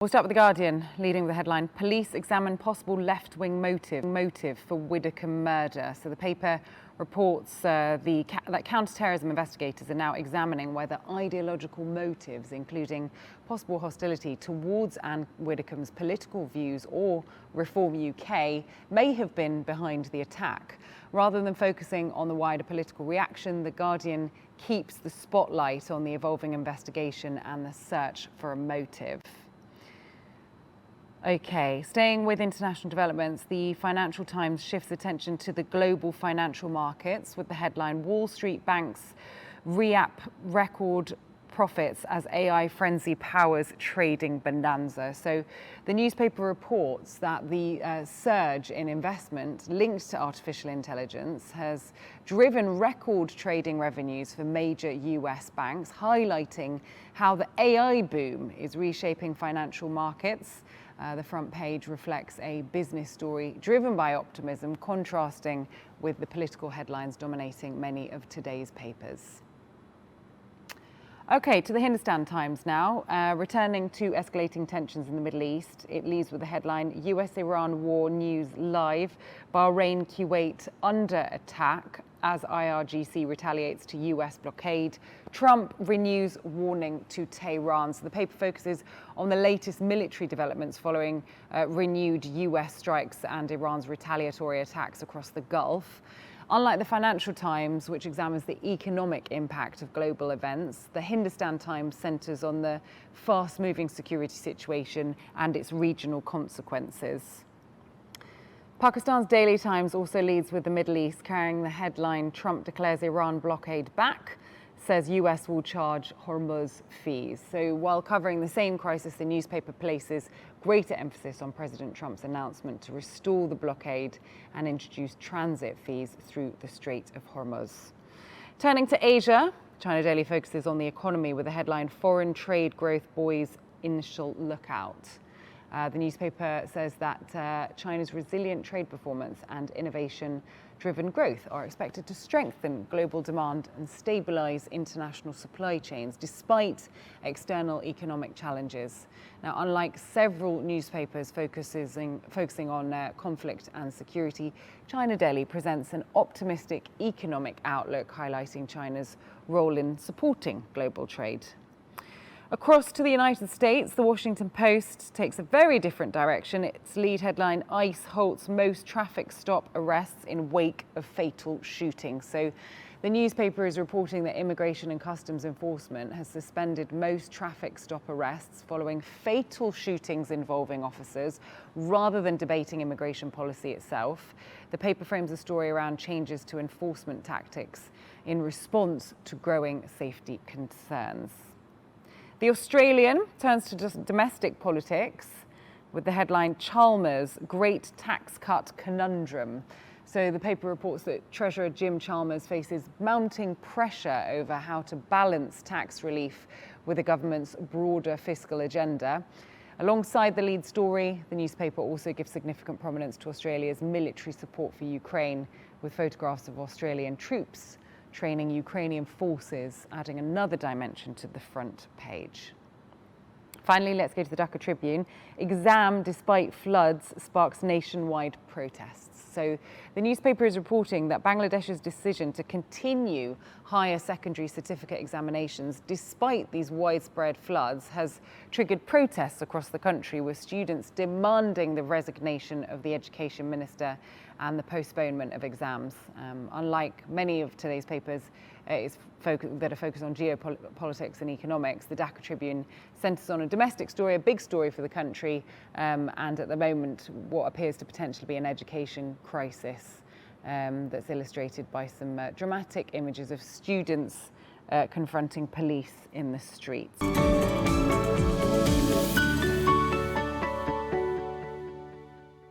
We'll start with The Guardian, leading with the headline, Police examine possible left-wing motive for Widdicombe murder. So the paper reports that counter-terrorism investigators are now examining whether ideological motives, including possible hostility towards Anne Widdicombe's political views or Reform UK, may have been behind the attack. Rather than focusing on the wider political reaction, The Guardian keeps the spotlight on the evolving investigation and the search for a motive. Okay, staying with international developments, the Financial Times shifts attention to the global financial markets with the headline, Wall Street banks record profits as AI frenzy powers trading bonanza. So the newspaper reports that the surge in investment linked to artificial intelligence has driven record trading revenues for major US banks, highlighting how the AI boom is reshaping financial markets. The front page reflects a business story driven by optimism, contrasting with the political headlines dominating many of today's papers. Okay, to the Hindustan Times now. Returning to escalating tensions in the Middle East, it leads with the headline, US-Iran war news live, Bahrain, Kuwait under attack as IRGC retaliates to US blockade. Trump renews warning to Tehran. So the paper focuses on the latest military developments following renewed US strikes and Iran's retaliatory attacks across the Gulf. Unlike the Financial Times, which examines the economic impact of global events, the Hindustan Times centres on the fast-moving security situation and its regional consequences. Pakistan's Daily Times also leads with the Middle East, carrying the headline, Trump declares Iran blockade back, says US will charge Hormuz fees. So while covering the same crisis, the newspaper places greater emphasis on President Trump's announcement to restore the blockade and introduce transit fees through the Strait of Hormuz. Turning to Asia, China Daily focuses on the economy with the headline, Foreign Trade Growth Buoys Initial Lookout. The newspaper says that China's resilient trade performance and innovation-driven growth are expected to strengthen global demand and stabilize international supply chains despite external economic challenges. Now, unlike several newspapers focusing on conflict and security, China Daily presents an optimistic economic outlook, highlighting China's role in supporting global trade. Across to the United States, the Washington Post takes a very different direction. Its lead headline, ICE halts most traffic stop arrests in wake of fatal shooting. So the newspaper is reporting that Immigration and Customs Enforcement has suspended most traffic stop arrests following fatal shootings involving officers, rather than debating immigration policy itself. The paper frames the story around changes to enforcement tactics in response to growing safety concerns. The Australian turns to just domestic politics with the headline, Chalmers, Great Tax Cut Conundrum. So the paper reports that Treasurer Jim Chalmers faces mounting pressure over how to balance tax relief with the government's broader fiscal agenda. Alongside the lead story, the newspaper also gives significant prominence to Australia's military support for Ukraine, with photographs of Australian troops training Ukrainian forces, adding another dimension to the front page. Finally, let's go to the Dhaka Tribune. Exam despite floods sparks nationwide protests. So the newspaper is reporting that Bangladesh's decision to continue higher secondary certificate examinations despite these widespread floods has triggered protests across the country, with students demanding the resignation of the education minister and the postponement of exams. Unlike many of today's papers that are focused on geopolitics and economics, the Dhaka Tribune centres on a domestic story, a big story for the country, and at the moment what appears to potentially be an education crisis that's illustrated by some dramatic images of students confronting police in the streets.